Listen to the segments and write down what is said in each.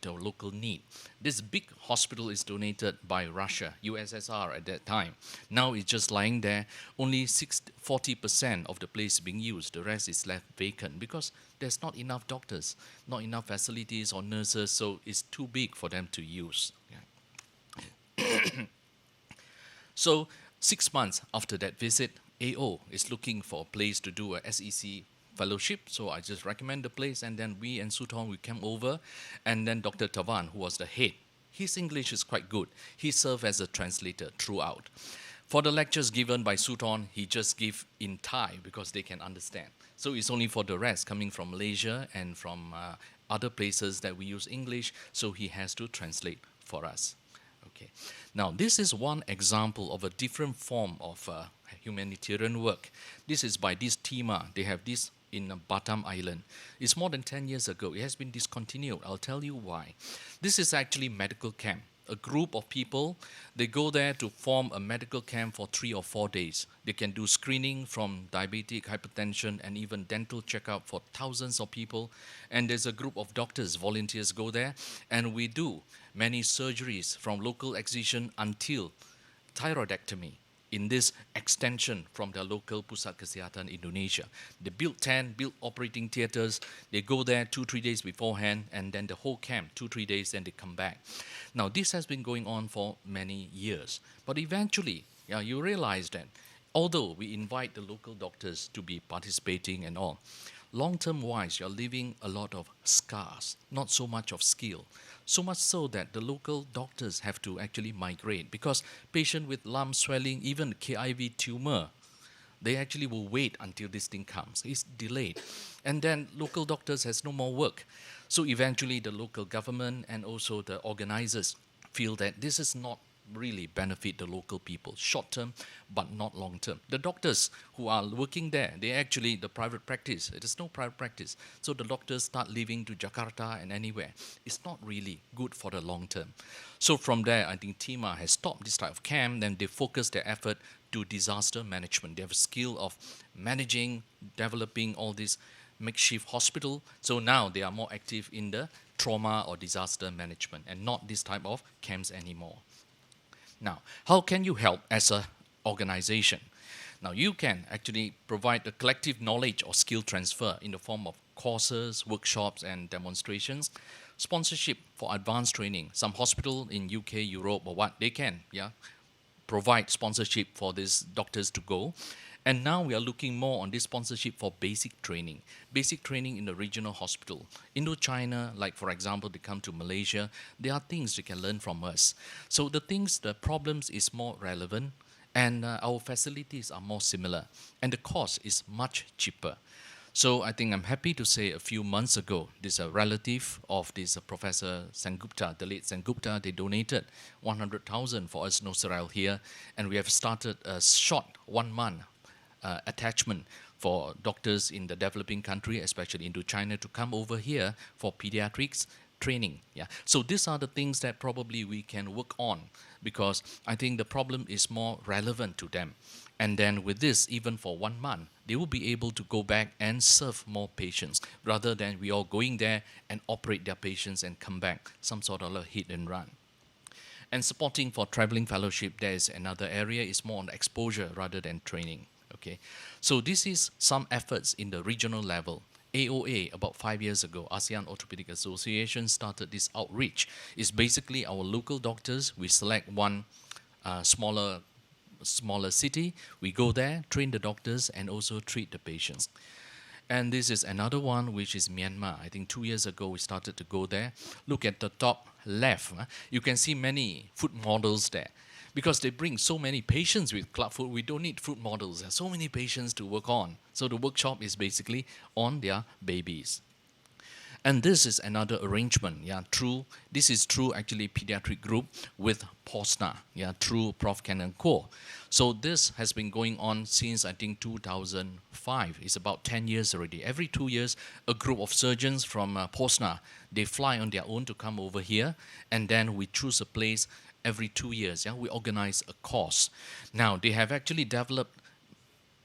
the local need. This big hospital is donated by Russia, USSR at that time. Now it's just lying there. Only 40% of the place being used. The rest is left vacant because there's not enough doctors, not enough facilities or nurses, so it's too big for them to use. Yeah. So 6 months after that visit, AO is looking for a place to do a SEC fellowship. So I just recommend the place, and then we and Sutong we came over, and then Dr. Tavan, who was the head, his English is quite good. He served as a translator throughout. For the lectures given by Sutong, he just give in Thai because they can understand. So it's only for the rest coming from Malaysia and from other places that we use English. So he has to translate for us. Okay. Now, this is one example of a different form of humanitarian work. This is by this TIMA. They have this in Batam Island. It's more than 10 years ago. It has been discontinued. I'll tell you why. This is actually medical camp. A group of people, they go there to form a medical camp for 3 or 4 days. They can do screening from diabetic, hypertension, and even dental checkup for thousands of people. And there's a group of doctors, volunteers go there, and we do many surgeries from local excision until thyroidectomy in this extension from the local Pusat Kesihatan Indonesia. They build tent, build operating theaters. They go there 2-3 days beforehand, and then the whole camp 2-3 days, and they come back. Now this has been going on for many years, but eventually, yeah, you realize that although we invite the local doctors to be participating and all, long-term wise, you're leaving a lot of scars, not so much of skill. So much so that the local doctors have to actually migrate because patient with lump swelling, even KIV tumor, they actually will wait until this thing comes. It's delayed. And then local doctors has no more work. So eventually the local government and also the organizers feel that this is not really benefit the local people, short term, but not long term. The doctors who are working there, they actually, the private practice, it is no private practice. So the doctors start leaving to Jakarta and anywhere. It's not really good for the long term. So from there, I think TIMA has stopped this type of camp, then they focus their effort to disaster management. They have a skill of managing, developing all these makeshift hospital. So now they are more active in the trauma or disaster management and not this type of camps anymore. Now, how can you help as an organization? Now, you can actually provide a collective knowledge or skill transfer in the form of courses, workshops, and demonstrations. Sponsorship for advanced training. Some hospital in UK, Europe, or what, they can, yeah, provide sponsorship for these doctors to go. And now we are looking more on this sponsorship for basic training in the regional hospital. Indochina, like for example, they come to Malaysia, there are things they can learn from us. So the problems is more relevant, and our facilities are more similar, and the cost is much cheaper. So I think I'm happy to say a few months ago, this a relative of this Professor Sengupta, the late Sengupta, they donated 100,000 for us NOCERAL here, and we have started a short 1 month attachment for doctors in the developing country, especially Indochina, to come over here for pediatrics training. Yeah. So these are the things that probably we can work on because I think the problem is more relevant to them. And then with this, even for 1 month, they will be able to go back and serve more patients rather than we all going there and operate their patients and come back, some sort of a hit and run. And supporting for traveling fellowship, there is another area, is more on exposure rather than training. Okay, so this is some efforts in the regional level. AOA, about 5 years ago, ASEAN Orthopedic Association started this outreach. It's basically our local doctors. We select one smaller city. We go there, train the doctors, and also treat the patients. And this is another one, which is Myanmar. I think 2 years ago, we started to go there. Look at the top left. You can see many foot models there. Because they bring so many patients with club foot, we don't need foot models. There are so many patients to work on. So the workshop is basically on their babies. And this is another arrangement, yeah, this is through actually pediatric group with POSNA, yeah, through Prof. Kenan Ko. So this has been going on since I think 2005. It's about 10 years already. Every 2 years, a group of surgeons from POSNA, they fly on their own to come over here, and then we choose a place every 2 years. Yeah, we organize a course. Now they have actually developed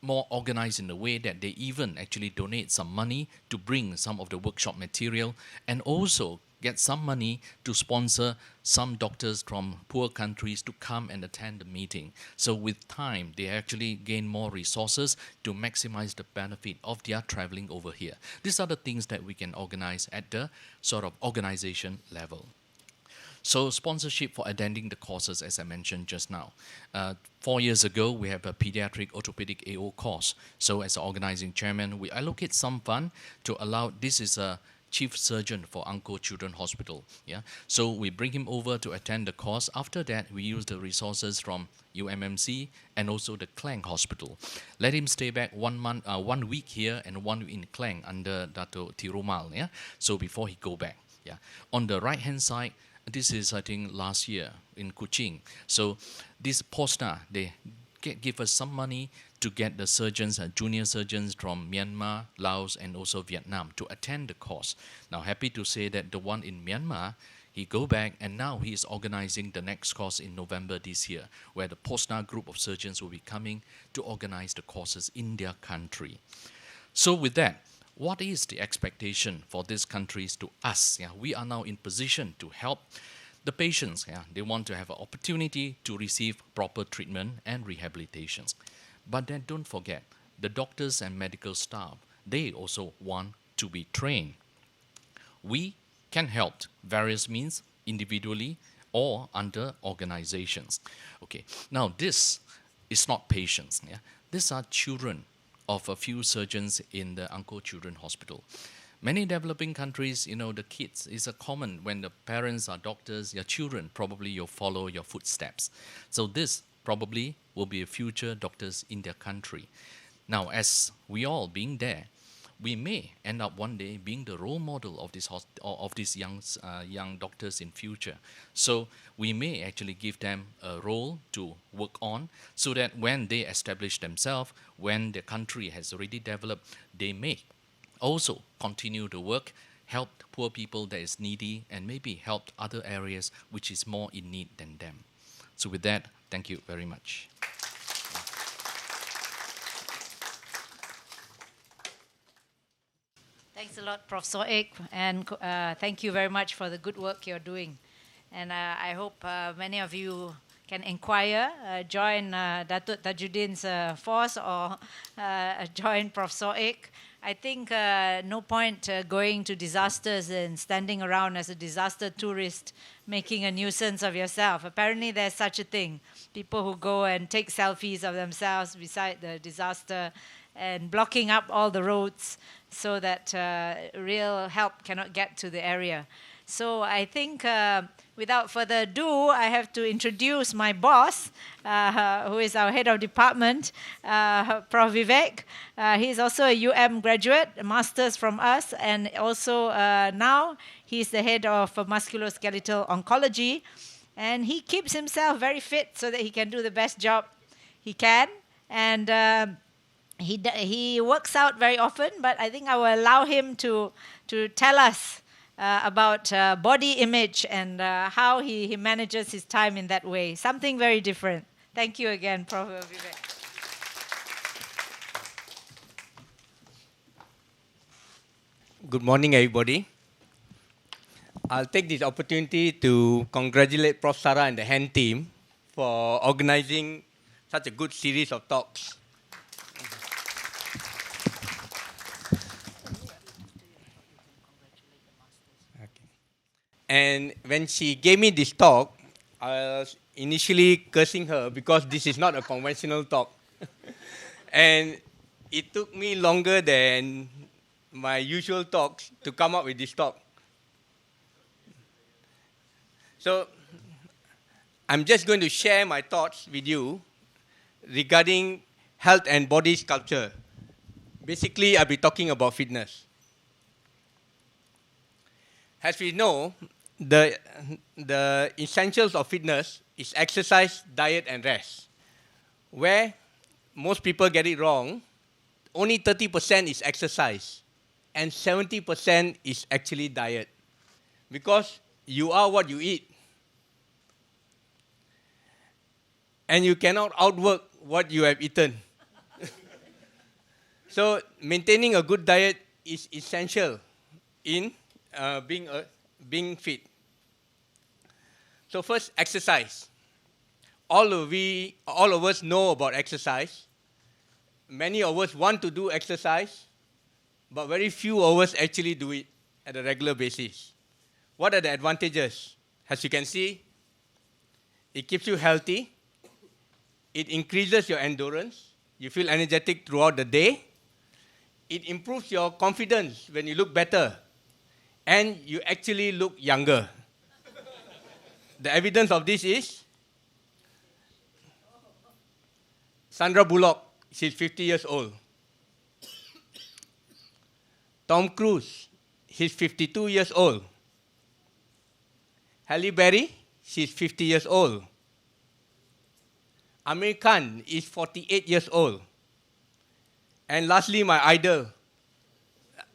more organized in the way that they even actually donate some money to bring some of the workshop material and also get some money to sponsor some doctors from poor countries to come and attend the meeting. So with time, they actually gain more resources to maximize the benefit of their traveling over here. These are the things that we can organize at the sort of organization level. So sponsorship for attending the courses, as I mentioned just now. 4 years ago, we have a pediatric orthopedic AO course. So as an organizing chairman, we allocate some fund to allow, this is a chief surgeon for Angkor Children Hospital. Yeah, so we bring him over to attend the course. After that, we use the resources from UMMC and also the Klang Hospital. Let him stay back 1 month, 1 week here and 1 week in Klang under Dato Tirumal. Yeah, so before he go back. Yeah, on the right hand side, this is, I think, last year in Kuching. So this POSNA, they give us some money to get the surgeons and junior surgeons from Myanmar, Laos, and also Vietnam to attend the course. Now, happy to say that the one in Myanmar, he go back and now he is organizing the next course in November this year, where the POSNA group of surgeons will be coming to organize the courses in their country. So with that, what is the expectation for these countries to us? Yeah, we are now in position to help the patients. Yeah, they want to have an opportunity to receive proper treatment and rehabilitations. But then don't forget, the doctors and medical staff, they also want to be trained. We can help various means, individually or under organizations. Okay, now this is not patients. Yeah? These are children of a few surgeons in the Angkor Children Hospital. Many developing countries, you know, the kids is a common when the parents are doctors, your children probably will follow your footsteps. So this probably will be a future doctors in their country. Now, as we all being there, we may end up one day being the role model of these young doctors in future. So we may actually give them a role to work on, so that when they establish themselves, when the country has already developed, they may also continue to work, help poor people that is needy, and maybe help other areas which is more in need than them. So with that, thank you very much. Thanks a lot, Professor Ek, and thank you very much for the good work you're doing. And I hope many of you can inquire, join Datuk Tajuddin's force, or join Professor Ek. I think no point going to disasters and standing around as a disaster tourist, making a nuisance of yourself. Apparently there's such a thing. People who go and take selfies of themselves beside the disaster and blocking up all the roads so that real help cannot get to the area. So I think without further ado, I have to introduce my boss, who is our head of department, Prof. Vivek. He's also a UM graduate, a master's from us, and also now he's the head of musculoskeletal oncology. And he keeps himself very fit so that he can do the best job he can. And he works out very often, but I think I will allow him to tell us about body image and how he manages his time in that way. Something very different. Thank you again, Prof. Vivek. Good morning, everybody. I'll take this opportunity to congratulate Prof. Sarah and the HAND team for organizing such a good series of talks. And when she gave me this talk, I was initially cursing her because this is not a conventional talk. And it took me longer than my usual talks to come up with this talk. So I'm just going to share my thoughts with you regarding health and body sculpture. Basically, I'll be talking about fitness. As we know, the essentials of fitness is exercise, diet, and rest. Where most people get it wrong, only 30% is exercise, and 70% is actually diet. Because you are what you eat. And you cannot outwork what you have eaten. So maintaining a good diet is essential in being being fit. So first, exercise. All of us know about exercise. Many of us want to do exercise, but very few of us actually do it at a regular basis. What are the advantages? As you can see, it keeps you healthy. It increases your endurance. You feel energetic throughout the day. It improves your confidence when you look better. And you actually look younger. The evidence of this is Sandra Bullock, she's 50 years old. Tom Cruise, he's 52 years old. Halle Berry, she's 50 years old. Amir Khan is 48 years old. And lastly, my idol,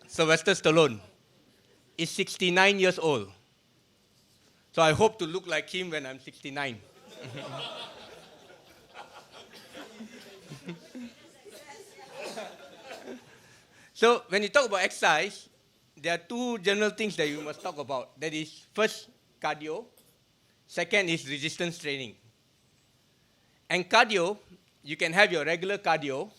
Sylvester Stallone, is 69 years old. So I hope to look like him when I'm 69. So when you talk about exercise, there are two general things that you must talk about. That is, first, cardio. Second is resistance training. And cardio, you can have your regular cardio,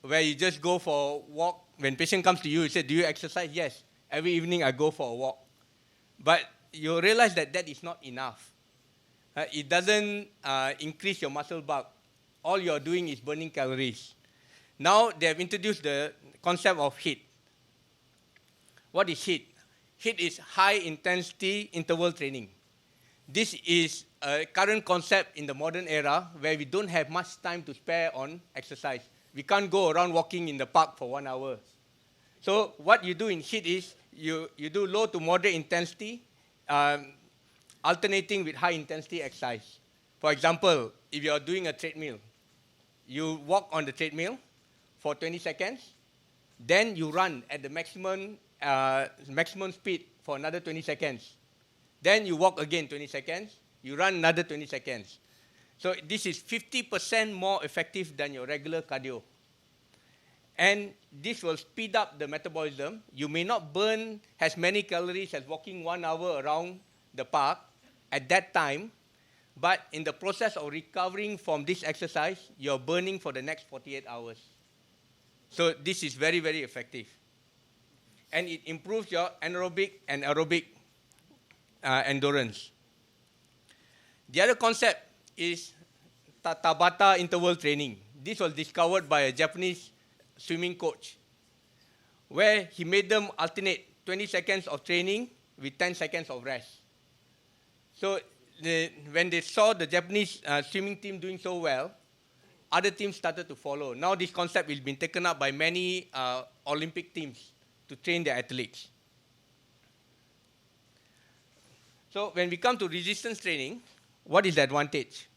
where you just go for a walk. When patient comes to you, you say, do you exercise? Yes. Every evening I go for a walk. But you realize that that is not enough. It doesn't increase your muscle bulk. All you're doing is burning calories. Now they have introduced the concept of HIIT. What is HIIT? HIIT is high intensity interval training. This is a current concept in the modern era where we don't have much time to spare on exercise. We can't go around walking in the park for 1 hour. So what you do in HIIT is you do low to moderate intensity, alternating with high intensity exercise. For example, if you are doing a treadmill, you walk on the treadmill for 20 seconds, then you run at the maximum speed for another 20 seconds. Then you walk again 20 seconds, you run another 20 seconds. So this is 50% more effective than your regular cardio. And this will speed up the metabolism. You may not burn as many calories as walking 1 hour around the park at that time, but in the process of recovering from this exercise, you're burning for the next 48 hours. So this is very, very effective. And it improves your anaerobic and aerobic endurance. The other concept is Tabata interval training. This was discovered by a Japanese swimming coach, where he made them alternate 20 seconds of training with 10 seconds of rest. So when they saw the Japanese swimming team doing so well, other teams started to follow. Now this concept has been taken up by many Olympic teams to train their athletes. So when we come to resistance training, what is the advantage?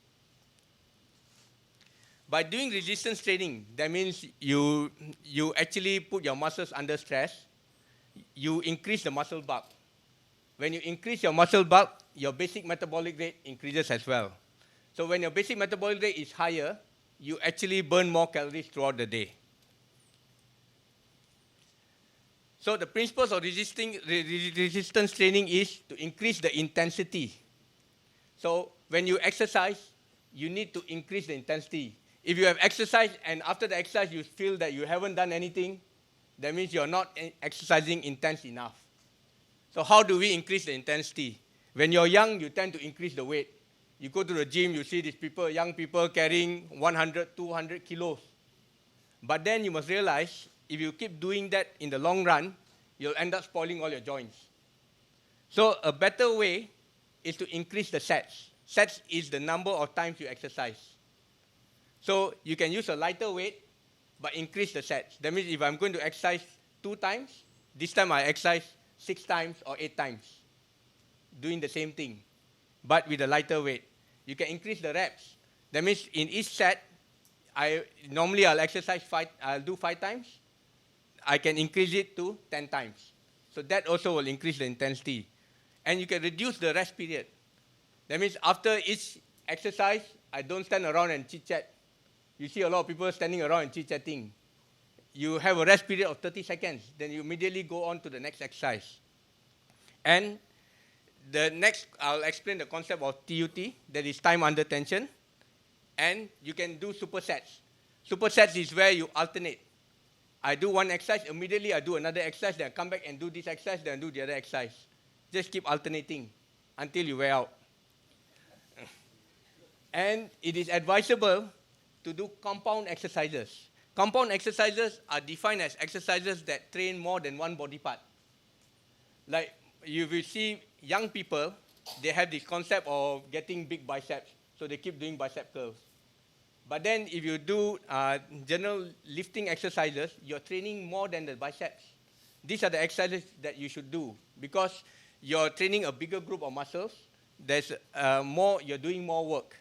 By doing resistance training, that means you actually put your muscles under stress. You increase the muscle bulk. When you increase your muscle bulk, your basic metabolic rate increases as well. So when your basic metabolic rate is higher, you actually burn more calories throughout the day. So the principles of resistance training is to increase the intensity. So when you exercise, you need to increase the intensity. If you have exercised and after the exercise you feel that you haven't done anything, that means you're not exercising intense enough. So how do we increase the intensity? When you're young, you tend to increase the weight. You go to the gym, you see these people, young people carrying 100, 200 kilos. But then you must realize, if you keep doing that in the long run, you'll end up spoiling all your joints. So a better way is to increase the sets. Sets is the number of times you exercise. So you can use a lighter weight, but increase the sets. That means if I'm going to exercise 2 times, this time I exercise 6 times or 8 times, doing the same thing, but with a lighter weight. You can increase the reps. That means in each set, I'll do 5 times. I can increase it to 10 times. So that also will increase the intensity. And you can reduce the rest period. That means after each exercise, I don't stand around and chit-chat. You see a lot of people standing around and chit-chatting. You have a rest period of 30 seconds, then you immediately go on to the next exercise. And The next, I'll explain the concept of TUT, that is time under tension. And you can do supersets. Supersets is where you alternate. I do one exercise, immediately I do another exercise, then I come back and do this exercise, then I do the other exercise. Just keep alternating until you wear out. And it is advisable to do compound exercises. Compound exercises are defined as exercises that train more than one body part. Like you will see young people, they have this concept of getting big biceps, so they keep doing bicep curls. But then if you do general lifting exercises, you're training more than the biceps. These are the exercises that you should do because you're training a bigger group of muscles. There's you're doing more work.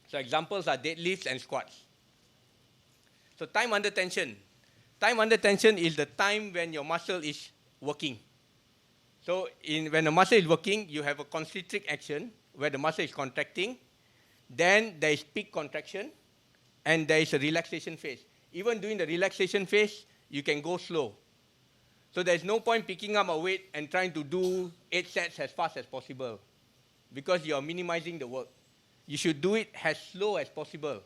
So examples are deadlifts and squats. So time under tension. Time under tension is the time when your muscle is working. So when the muscle is working, you have a concentric action where the muscle is contracting. Then there is peak contraction, and there is a relaxation phase. Even during the relaxation phase, you can go slow. So there's no point picking up a weight and trying to do 8 sets as fast as possible because you're minimizing the work. You should do it as slow as possible.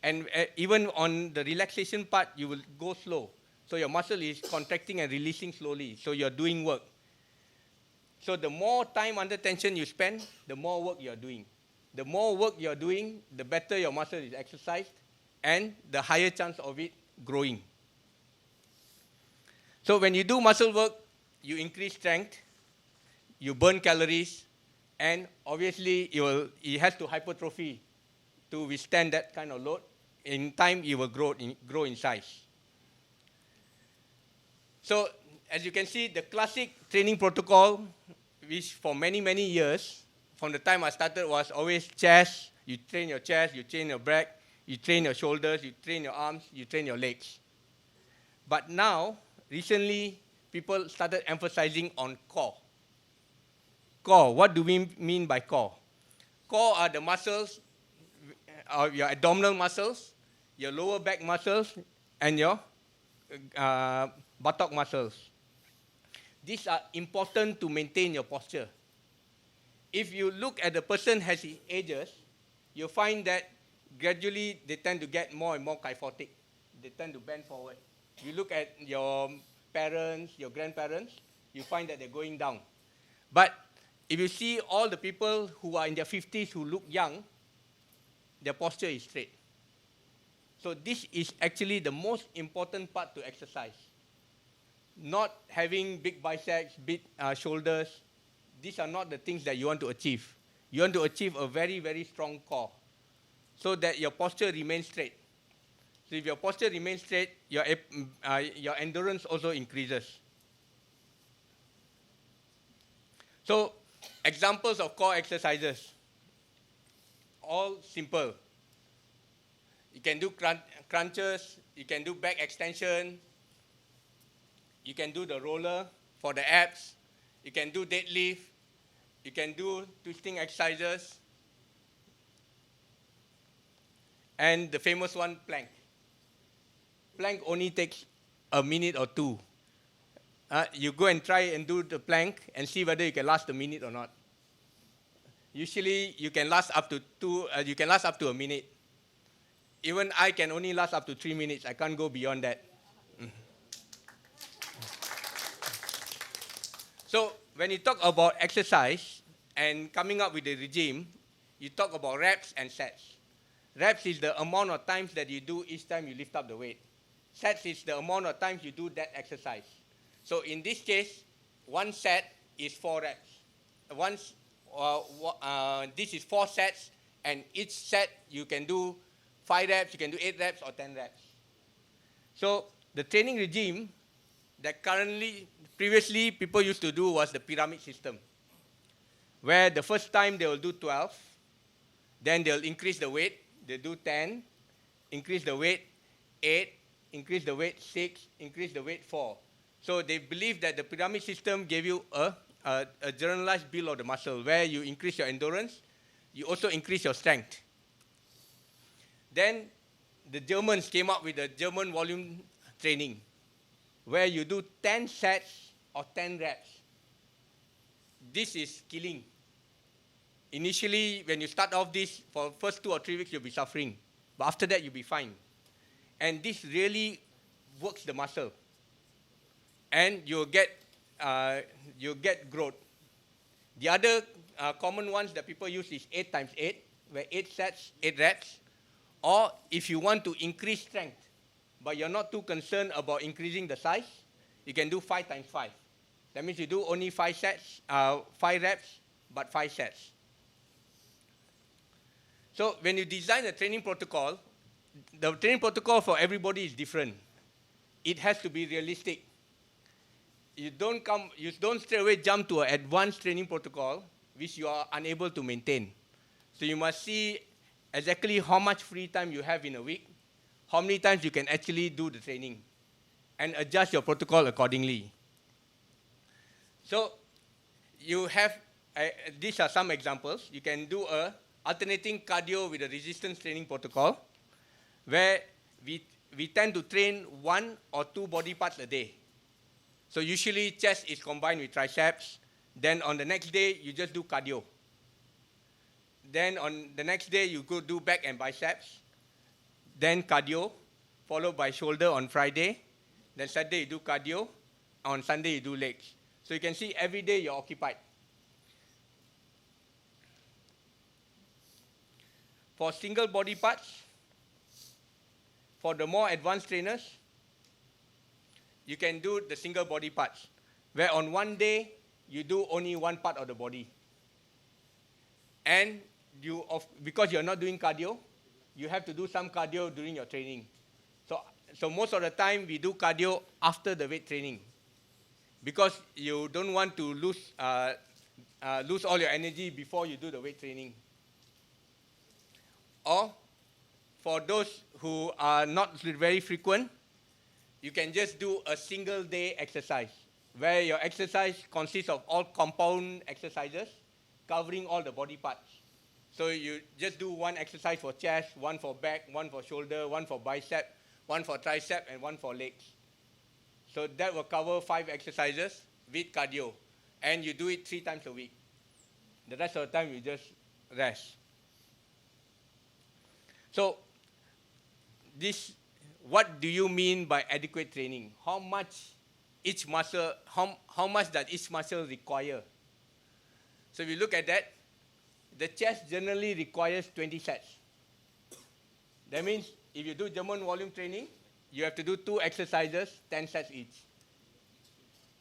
And even on the relaxation part, you will go slow. So your muscle is contracting and releasing slowly. So you're doing work. So the more time under tension you spend, the more work you're doing. The more work you're doing, the better your muscle is exercised and the higher chance of it growing. So when you do muscle work, you increase strength, you burn calories, and obviously it has to hypertrophy to withstand that kind of load. In time, it will grow in size. So as you can see, the classic training protocol, which for many, many years, from the time I started, was always chest. You train your chest, you train your back, you train your shoulders, you train your arms, you train your legs. But now, recently, people started emphasizing on core. Core, what do we mean by core? Core are the muscles, your abdominal muscles, your lower back muscles, and your buttock muscles. These are important to maintain your posture. If you look at the person as he ages, you'll find that gradually they tend to get more and more kyphotic. They tend to bend forward. You look at your parents, your grandparents, you find that they're going down. But if you see all the people who are in their 50s who look young, their posture is straight. So this is actually the most important part to exercise. Not having big biceps, big shoulders. These are not the things that you want to achieve. You want to achieve a very, very strong core so that your posture remains straight. So if your posture remains straight, your endurance also increases. So examples of core exercises, all simple. You can do crunches, you can do back extension, you can do the roller for the abs, you can do deadlift, you can do twisting exercises, and the famous one, plank. Plank only takes a minute or two. You go and try and do the plank and see whether you can last a minute or not. Usually, you can last up to a minute. Even I can only last up to 3 minutes. I can't go beyond that. So when you talk about exercise and coming up with a regime, you talk about reps and sets. Reps is the amount of times that you do each time you lift up the weight. Sets is the amount of times you do that exercise. So in this case, one set is 4 reps. This is 4 sets, and each set you can do 5 reps, you can do 8 reps or 10 reps. So the training regime that previously people used to do was the pyramid system, where the first time they will do 12, then they'll increase the weight, they do 10, increase the weight 8, increase the weight 6, increase the weight 4. So they believe that the pyramid system gave you a generalized build of the muscle, where you increase your endurance, you also increase your strength. Then the Germans came up with the German volume training, where you do 10 sets or 10 reps. this is killing. Initially, when you start off this, for first 2 or 3 weeks, you'll be suffering. But after that, you'll be fine. And this really works the muscle. And you'll get growth. The other common ones that people use is 8 times 8, where 8 sets, 8 reps. Or if you want to increase strength, but you're not too concerned about increasing the size, you can do 5 times 5. That means you do only 5 sets, 5 reps, but 5 sets. So when you design a training protocol, the training protocol for everybody is different. It has to be realistic. You don't straight away jump to an advanced training protocol which you are unable to maintain. So you must see exactly how much free time you have in a week, how many times you can actually do the training, and adjust your protocol accordingly. So you have, these are some examples. You can do a alternating cardio with a resistance training protocol, where we tend to train 1 or 2 body parts a day. So usually chest is combined with triceps. Then on the next day, you just do cardio. Then on the next day, you go do back and biceps. Then cardio, followed by shoulder on Friday. Then Saturday, you do cardio. On Sunday, you do legs. So you can see every day you're occupied. For single body parts, for the more advanced trainers, you can do the single body parts, where on one day, you do only one part of the body. And because you're not doing cardio, you have to do some cardio during your training. So most of the time, we do cardio after the weight training, because you don't want to lose all your energy before you do the weight training. Or for those who are not very frequent, you can just do a single day exercise, where your exercise consists of all compound exercises covering all the body parts. So you just do one exercise for chest, one for back, one for shoulder, one for bicep, one for tricep, and one for legs. So that will cover 5 exercises with cardio. And you do it 3 times a week. The rest of the time, you just rest. So what do you mean by adequate training? How much each muscle, how much does each muscle require? So if you look at that, the chest generally requires 20 sets. That means if you do German volume training, you have to do 2 exercises, 10 sets each.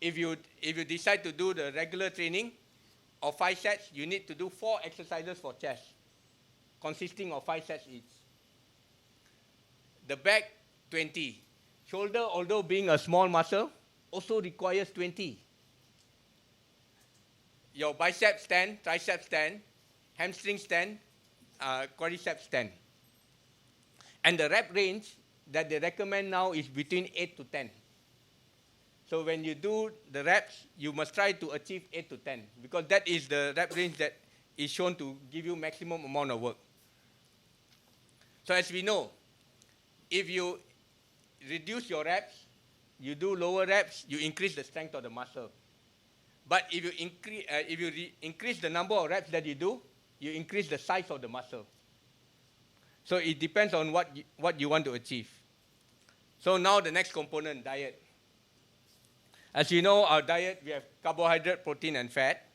If you decide to do the regular training of 5 sets, you need to do 4 exercises for chest, consisting of 5 sets each. The back, 20. Shoulder, although being a small muscle, also requires 20. Your biceps 10, triceps 10, hamstrings 10, quadriceps 10. And the rep range that they recommend now is between 8 to 10. So when you do the reps, you must try to achieve 8 to 10, because that is the rep range that is shown to give you maximum amount of work. So as we know, if you reduce your reps, you do lower reps, you increase the strength of the muscle. But if you increase the number of reps that you do, you increase the size of the muscle. So it depends on what you want to achieve. So now the next component, diet. As you know, our diet, we have carbohydrate, protein, and fat.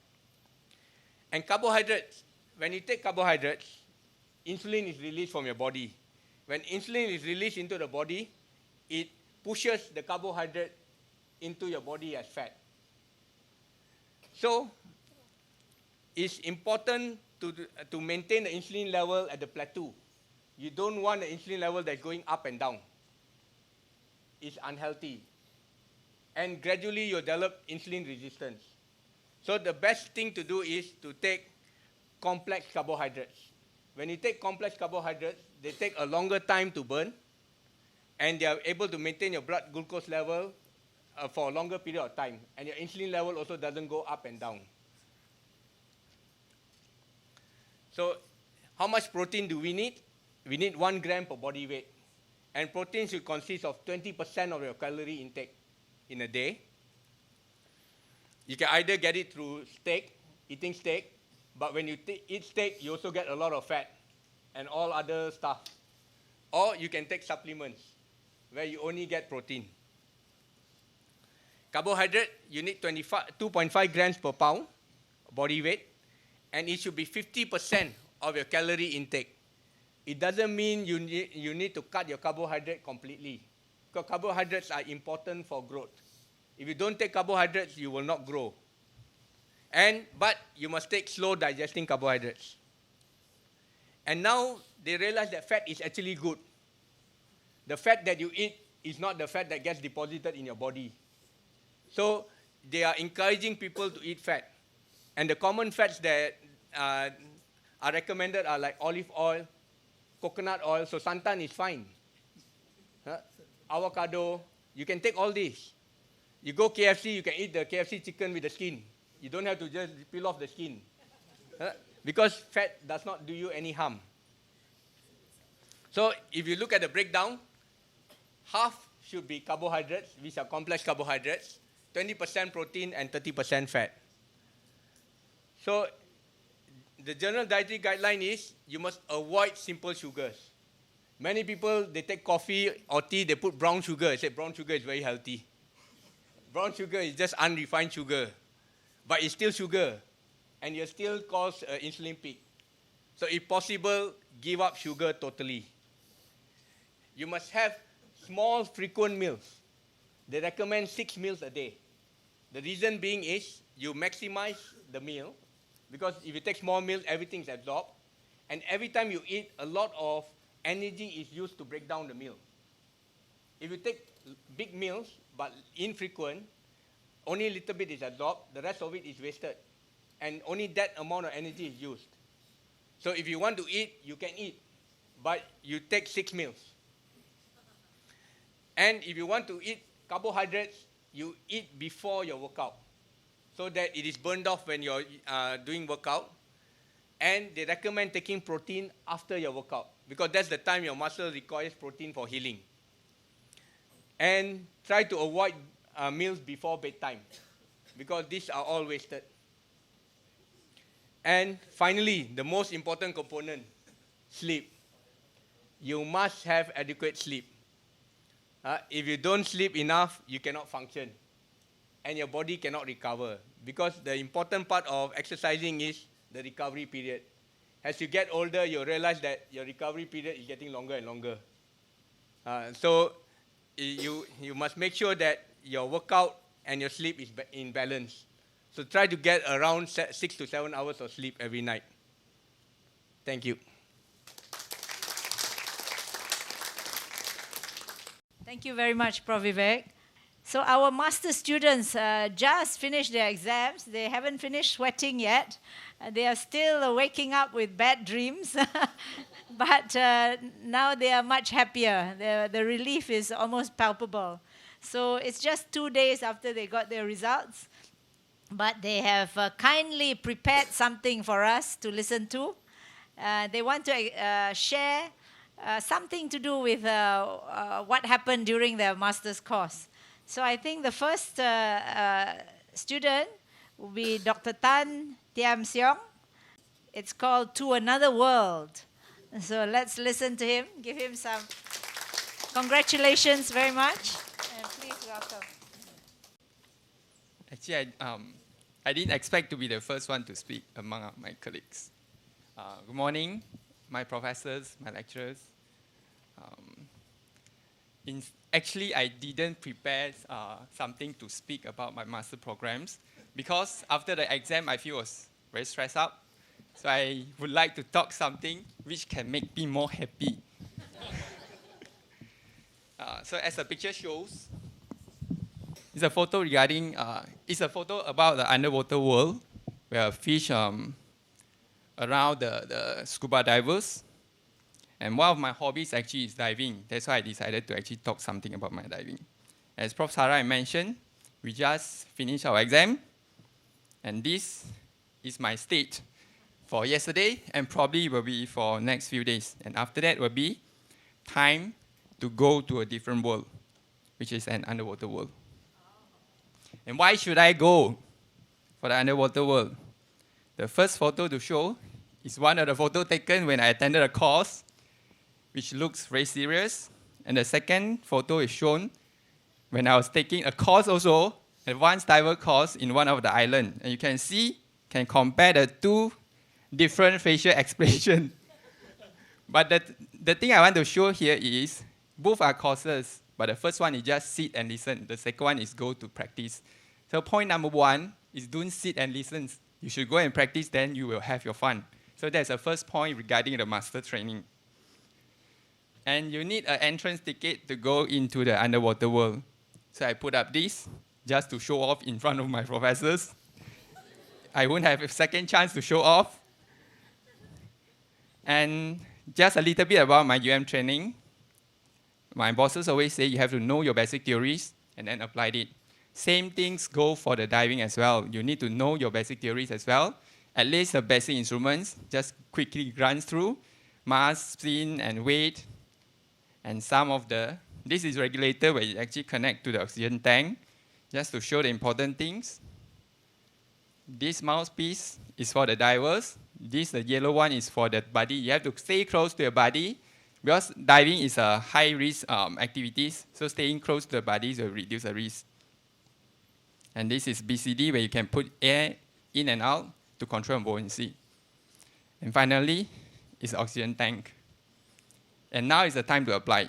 And carbohydrates, when you take carbohydrates, insulin is released from your body. When insulin is released into the body, it pushes the carbohydrate into your body as fat. So it's important to maintain the insulin level at the plateau. You don't want the insulin level that's going up and down. It's unhealthy. And gradually you develop insulin resistance. So the best thing to do is to take complex carbohydrates. When you take complex carbohydrates, they take a longer time to burn, and they are able to maintain your blood glucose level for a longer period of time. And your insulin level also doesn't go up and down. So how much protein do we need? We need 1 gram per body weight. And protein should consist of 20% of your calorie intake in a day. You can either get it through steak, eating steak, but when you eat steak, you also get a lot of fat and all other stuff. Or you can take supplements where you only get protein. Carbohydrate, you need 2.5 grams per pound body weight, and it should be 50% of your calorie intake. It doesn't mean you need to cut your carbohydrate completely, because carbohydrates are important for growth. If you don't take carbohydrates, you will not grow. But you must take slow digesting carbohydrates. And now they realize that fat is actually good. The fat that you eat is not the fat that gets deposited in your body. So they are encouraging people to eat fat. And the common fats that are recommended are like olive oil, coconut oil, so santan is fine. Avocado, you can take all these. You go KFC, you can eat the KFC chicken with the skin. You don't have to just peel off the skin. Because fat does not do you any harm. So if you look at the breakdown, half should be carbohydrates, which are complex carbohydrates, 20% protein and 30% fat. So the general dietary guideline is you must avoid simple sugars. Many people, they take coffee or tea, they put brown sugar. They say brown sugar is very healthy. Brown sugar is just unrefined sugar, but it's still sugar, and it still cause insulin peak. So if possible, give up sugar totally. You must have small, frequent meals. They recommend 6 meals a day. The reason being is you maximize the meal, because if you take small meals, everything is absorbed, and every time you eat, a lot of energy is used to break down the meal. If you take big meals, but infrequent, only a little bit is absorbed, the rest of it is wasted, and only that amount of energy is used. So if you want to eat, you can eat, but you take 6 meals. And if you want to eat carbohydrates, you eat before your workout, so that it is burned off when you're doing workout. And they recommend taking protein after your workout, because that's the time your muscle requires protein for healing. And try to avoid meals before bedtime, because these are all wasted. And finally, the most important component, sleep. You must have adequate sleep. If you don't sleep enough, you cannot function, and your body cannot recover, because the important part of exercising is the recovery period. As you get older, you realize that your recovery period is getting longer and longer. So you must make sure that your workout and your sleep is in balance. So try to get around 6 to 7 hours of sleep every night. Thank you. Thank you very much, Prof. Vivek. So our master students just finished their exams. They haven't finished sweating yet. They are still waking up with bad dreams. But now they are much happier. The relief is almost palpable. So it's just 2 days after they got their results. But they have kindly prepared something for us to listen to. They want to share something to do with what happened during their master's course. So I think the first student will be Dr. Tan Tiam Siong. It's called To Another World. So let's listen to him, give him some congratulations very much, and please welcome. Actually, I didn't expect to be the first one to speak among my colleagues. Good morning, my professors, my lecturers. Actually, I didn't prepare something to speak about my master programs, because after the exam, I feel was very stressed out. So I would like to talk something which can make me more happy. So as the picture shows, it's a photo regarding, it's a photo about the underwater world, where fish around the scuba divers. And one of my hobbies actually is diving. That's why I decided to actually talk something about my diving. As Prof. Sarah mentioned, we just finished our exam, and this is my state for yesterday, and probably will be for next few days. And after that will be time to go to a different world, which is an underwater world. And why should I go for the underwater world? The first photo to show is one of the photos taken when I attended a course, which looks very serious. And the second photo is shown when I was taking a course also, advanced diver course in one of the islands. And you can see, can compare the two different facial expressions. But the thing I want to show here is, both are courses, but the first one is just sit and listen. The second one is go to practice. So point number one is don't sit and listen. You should go and practice, then you will have your fun. So that's the first point regarding the master training. And you need an entrance ticket to go into the underwater world. So I put up this just to show off in front of my professors. I won't have a second chance to show off. And just a little bit about my UM training. My bosses always say you have to know your basic theories and then apply it. Same things go for the diving as well. You need to know your basic theories as well. At least the basic instruments, just quickly run through. Mass, spin, and weight. And some of this is regulator where you actually connect to the oxygen tank, just to show the important things. This mouthpiece is for the divers. The yellow one is for the body. You have to stay close to your body because diving is a high-risk activities, so staying close to the body will reduce the risk. And this is BCD, where you can put air in and out to control buoyancy. And finally, is the oxygen tank. And now is the time to apply.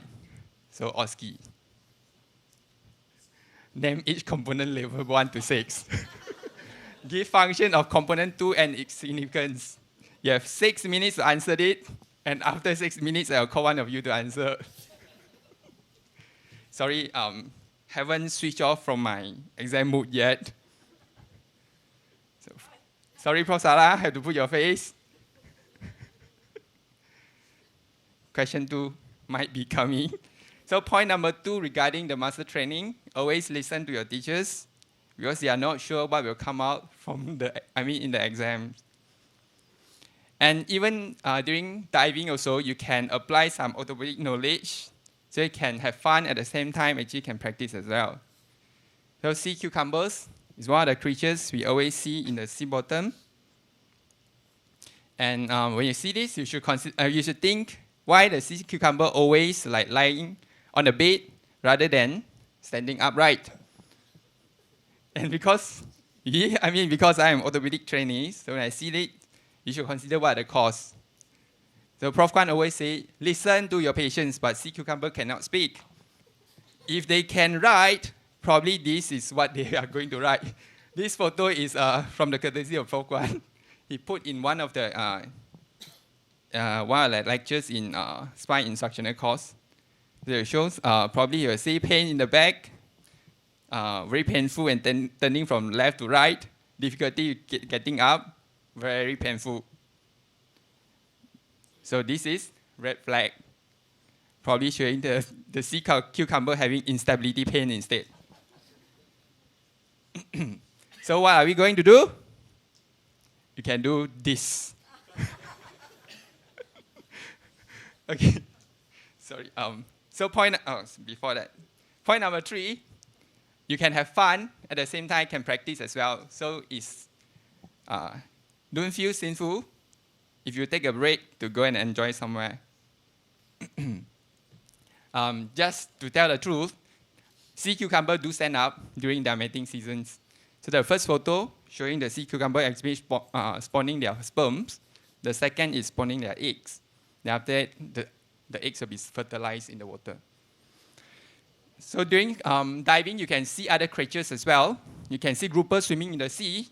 So OSCE. Name each component level 1 to 6. Give function of component 2 and its significance. You have 6 minutes to answer it, and after 6 minutes, I'll call one of you to answer. Sorry, haven't switched off from my exam mood yet. So, sorry, Prof. Sarah, have to put your face. Question 2 might be coming. So point number 2 regarding the master training, always listen to your teachers because they are not sure what will come out from in the exam. And even during diving also, you can apply some orthopedic knowledge so you can have fun at the same time, actually can practice as well. So sea cucumbers is one of the creatures we always see in the sea bottom. And when you see this, you should think why the sea cucumber always like lying on the bed rather than standing upright. And because I am orthopedic trainee, so when I see it, you should consider what are the cause. So Prof. Kwan always say, listen to your patients, but sea cucumber cannot speak. If they can write, probably this is what they are going to write. This photo is from the courtesy of Prof. Kwan. He put in one of the lectures in spine instructional course. So it shows probably you will see pain in the back, very painful and turning from left to right, difficulty getting up, very painful. So this is red flag, probably showing the sea cucumber having instability pain instead. So what are we going to do? You can do this. Okay, sorry. So before that, point number 3, you can have fun at the same time can practice as well. So it's don't feel sinful if you take a break to go and enjoy somewhere. Just to tell the truth, sea cucumber do stand up during their mating seasons. So the first photo showing the sea cucumber actually spawning their sperms. The second is spawning their eggs. Then after that, the eggs will be fertilized in the water. So during diving, you can see other creatures as well. You can see groupers swimming in the sea,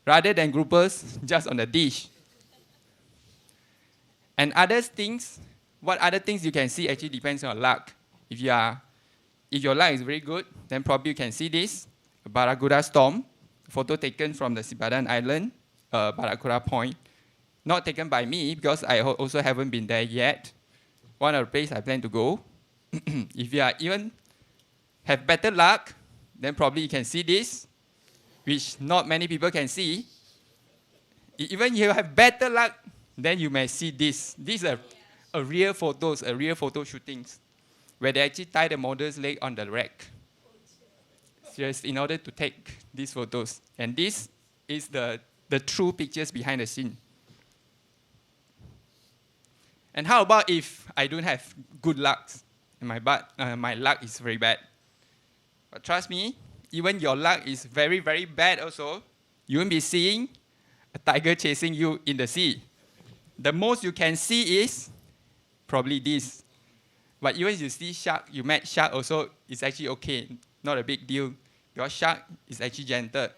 rather than groupers just on the dish. And what other things you can see actually depends on your luck. If your luck is very good, then probably you can see this, a Barracuda storm, photo taken from the Sibadan Island, Barracuda Point. Not taken by me because I also haven't been there yet. One of the places I plan to go. If you even have better luck, then probably you can see this, which not many people can see. Even if you have better luck, then you may see this. These are real photos, real photo shootings, where they actually tie the model's leg on the rack, just in order to take these photos. And this is the the true pictures behind the scene. And how about if I don't have good luck and my luck is very bad? But trust me, even your luck is very, very bad also, you won't be seeing a tiger chasing you in the sea. The most you can see is probably this. But even if you see shark, you met shark also, it's actually okay, not a big deal. Your shark is actually gentle.